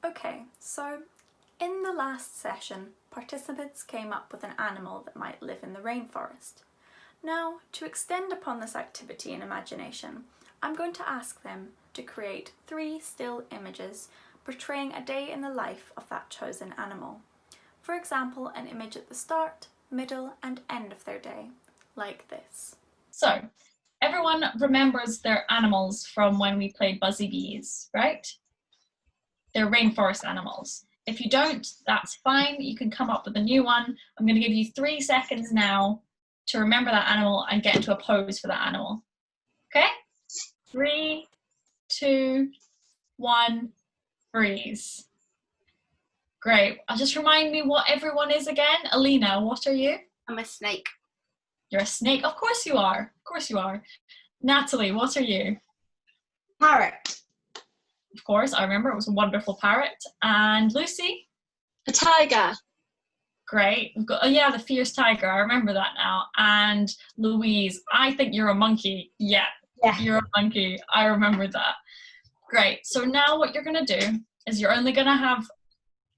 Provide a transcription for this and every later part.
Okay, so in the last session, participants came up with an animal that might live in the rainforest. Now, to extend upon this activity in imagination, I'm going to ask them to create 3 still images portraying a day in the life of that chosen animal. For example, an image at the start, middle, and end of their day, like this. So, everyone remembers their animals from when we played Buzzy Bees, right? They're rainforest animals. If you don't, that's fine. You can come up with a new one. I'm going to give you 3 seconds now to remember that animal and get into a pose for that animal. Okay? 3, 2, 1, freeze. Great. Just remind me what everyone is again. Alina, what are you? I'm a snake. You're a snake. Of course you are. Of course you are. Natalie, what are you? Parrot. Of course, I remember. It was a wonderful parrot. And Lucy? A tiger. Great. We've got, oh yeah, the fierce tiger. I remember that now. And Louise, I think you're a monkey. Yeah, you're a monkey. I remember that. Great. So now what you're going to do is you're only going to have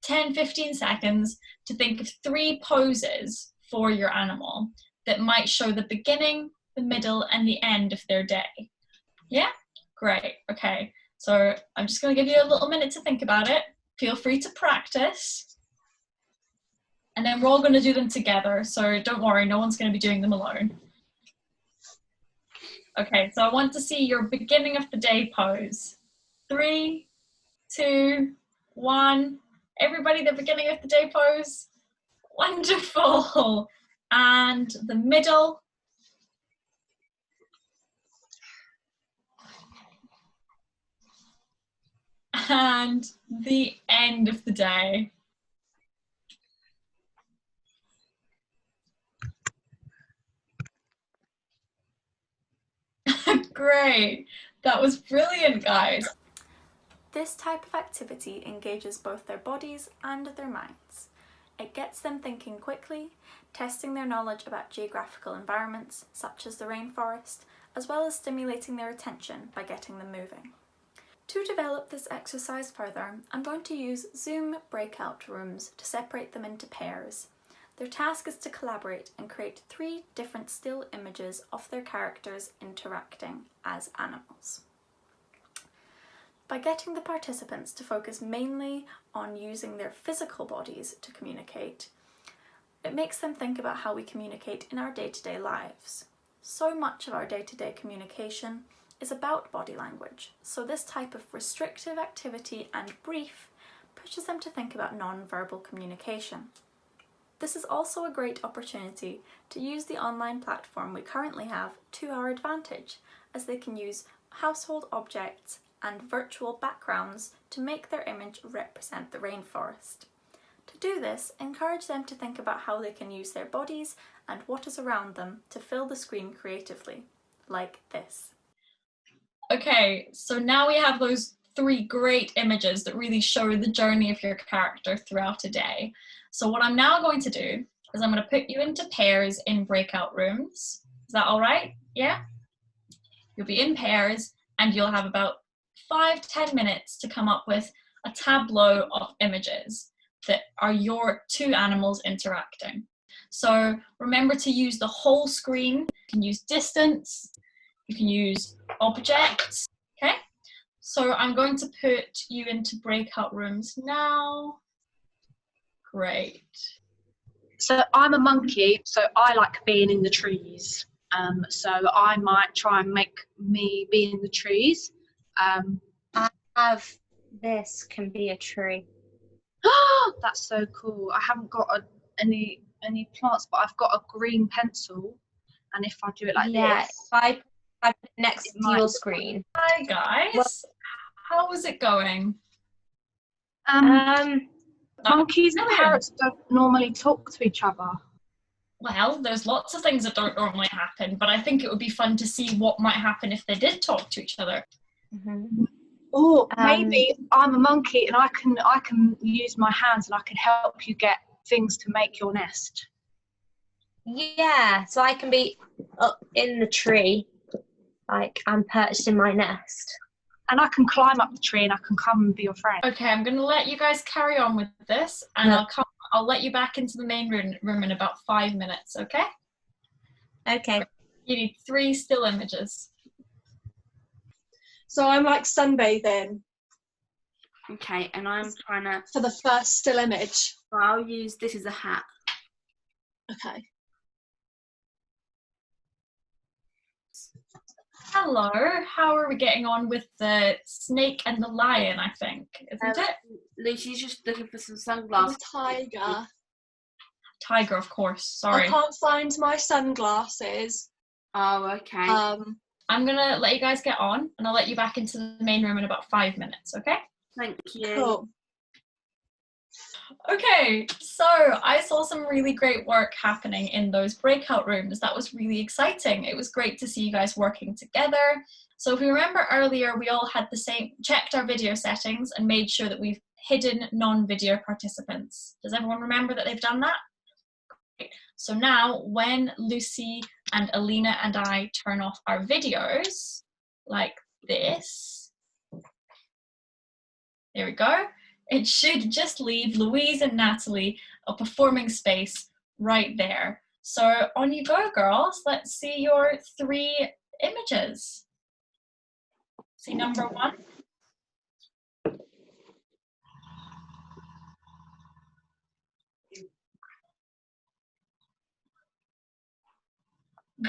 10-15 seconds to think of 3 poses for your animal that might show the beginning, the middle, and the end of their day. Yeah? Great. Okay. So I'm just going to give you a little minute to think about it. Feel free to practice. And then we're all going to do them together. So don't worry, no one's going to be doing them alone. Okay, so I want to see your beginning of the day pose. 3, 2, 1. Everybody, the beginning of the day pose. Wonderful. And the middle. And the end of the day. Great. That was brilliant, guys. This type of activity engages both their bodies and their minds. It gets them thinking quickly, testing their knowledge about geographical environments, such as the rainforest, as well as stimulating their attention by getting them moving. To develop this exercise further, I'm going to use Zoom breakout rooms to separate them into pairs. Their task is to collaborate and create 3 different still images of their characters interacting as animals. By getting the participants to focus mainly on using their physical bodies to communicate, it makes them think about how we communicate in our day-to-day lives. So much of our day-to-day communication is about body language, so this type of restrictive activity and brief pushes them to think about non-verbal communication. This is also a great opportunity to use the online platform we currently have to our advantage, as they can use household objects and virtual backgrounds to make their image represent the rainforest. To do this, encourage them to think about how they can use their bodies and what is around them to fill the screen creatively, like this. Okay, so now we have those 3 great images that really show the journey of your character throughout a day. So what I'm now going to do is I'm going to put you into pairs in breakout rooms. Is that all right? Yeah? You'll be in pairs and you'll have about 5-10 minutes to come up with a tableau of images that are your 2 animals interacting. So remember to use the whole screen. You can use distance, you can use objects, okay? So I'm going to put you into breakout rooms now. Great. So I'm a monkey, so I like being in the trees. So I might try and make me be in the trees. I have this can be a tree. That's so cool. I haven't got any plants, but I've got a green pencil. And if I do it like Yeah, this, if I put it next it to might- your screen. Hi guys. How is it going? monkeys and parrots don't normally talk to each other. Well, there's lots of things that don't normally happen, but I think it would be fun to see what might happen if they did talk to each other. Mm-hmm. Or maybe I'm a monkey and I can use my hands and I can help you get things to make your nest. Yeah, so I can be up in the tree, like I'm perched in my nest. And I can climb up the tree and I can come and be your friend. Okay, I'm going to let you guys carry on with this, and No. I'll let you back into the main room in about 5 minutes, okay? Okay. You need 3 still images. So I'm like sunbathing Okay, and I'm trying to. for the first still image. I'll use this as a hat. Okay. Hello, how are we getting on with the snake and the lion, I think, isn't it? Lucy's just looking for some The sunglasses. tiger. Tiger, of course, I sorry. can't find my sunglasses. Oh, okay. I'm going to let you guys get on, and I'll let you back into the main room in about 5 minutes, okay? Thank you. Cool. Okay, so I saw some really great work happening in those breakout rooms. That was really exciting. It was great to see you guys working together. So if you remember earlier, we all had the same, checked our video settings and made sure that we've hidden non-video participants. Does everyone remember that they've done that? Great. So now when Lucy and Alina and I turn off our videos, like this, there we go. It should just leave Louise and Natalie a performing space right there. So on you go, girls. Let's see your 3 images. See number 1.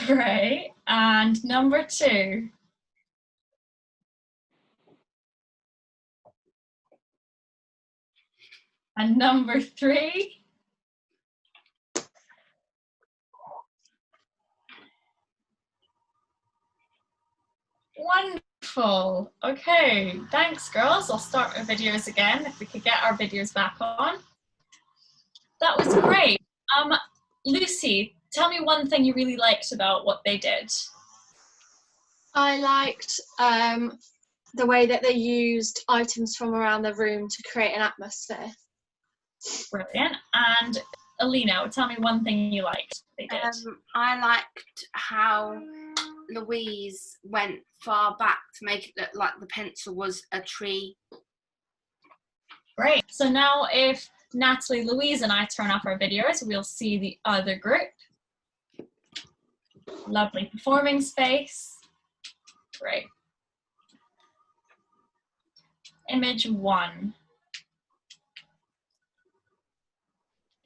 Great. And number 2. And number 3. Wonderful. Okay, thanks girls. I'll start our videos again if we could get our videos back on. That was great. Lucy, tell me one thing you really liked about what they did. I liked the way that they used items from around the room to create an atmosphere. Brilliant. And Alina, tell me one thing you liked they did. I liked how Louise went far back to make it look like the pencil was a tree. Great. So now if Natalie, Louise and I turn off our videos, we'll see the other group. Lovely performing space. Great. Image 1.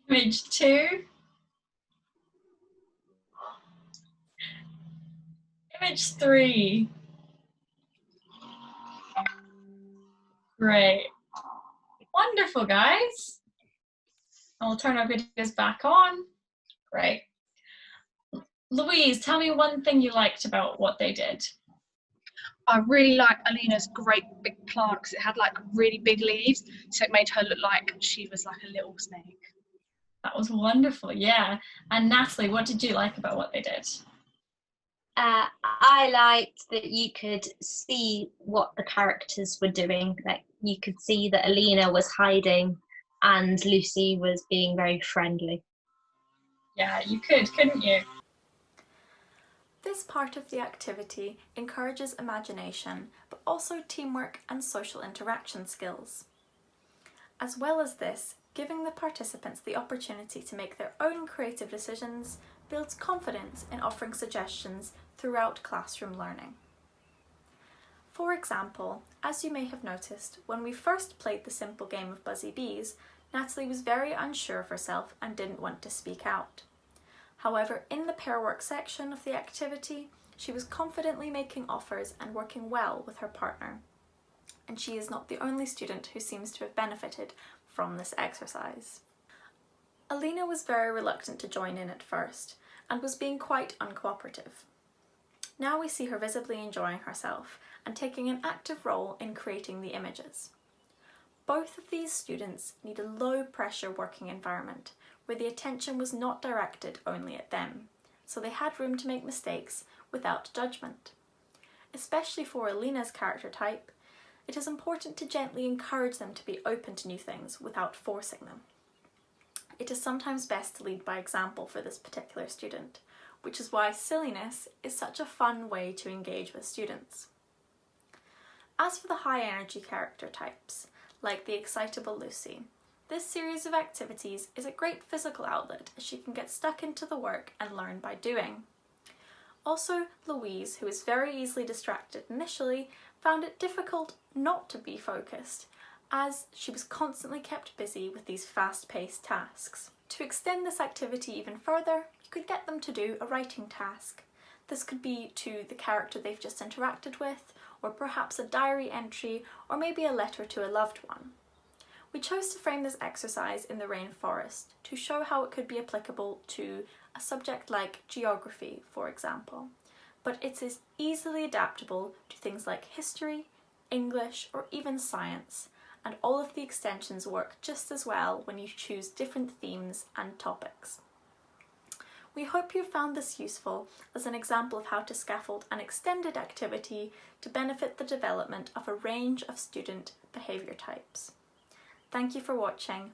Image 2. Image 3. Great. Wonderful, guys. And we'll turn our videos back on. Great. Louise, tell me one thing you liked about what they did. I really like Alina's great big plant because it had like really big leaves, so it made her look like she was like a little snake. That was wonderful, yeah. And Natalie, what did you like about what they did? I liked that you could see what the characters were doing. Like you could see that Alina was hiding and Lucy was being very friendly. Yeah, you could, couldn't you? This part of the activity encourages imagination, but also teamwork and social interaction skills. As well as this, giving the participants the opportunity to make their own creative decisions builds confidence in offering suggestions throughout classroom learning. For example, as you may have noticed, when we first played the simple game of Buzzy Bees, Natalie was very unsure of herself and didn't want to speak out. However, in the pair work section of the activity, she was confidently making offers and working well with her partner. And she is not the only student who seems to have benefited from this exercise. Alina was very reluctant to join in at first and was being quite uncooperative. Now we see her visibly enjoying herself and taking an active role in creating the images. Both of these students need a low-pressure working environment where the attention was not directed only at them, so they had room to make mistakes without judgment. Especially for Alina's character type, it is important to gently encourage them to be open to new things without forcing them. It is sometimes best to lead by example for this particular student, which is why silliness is such a fun way to engage with students. As for the high energy character types, like the excitable Lucy, this series of activities is a great physical outlet as she can get stuck into the work and learn by doing. Also, Louise, who is very easily distracted initially, found it difficult not to be focused, as she was constantly kept busy with these fast-paced tasks. To extend this activity even further, you could get them to do a writing task. This could be to the character they've just interacted with, or perhaps a diary entry, or maybe a letter to a loved one. We chose to frame this exercise in the rainforest to show how it could be applicable to a subject like geography, for example, but it is easily adaptable to things like history, English, or even science, and all of the extensions work just as well when you choose different themes and topics. We hope you found this useful as an example of how to scaffold an extended activity to benefit the development of a range of student behaviour types. Thank you for watching.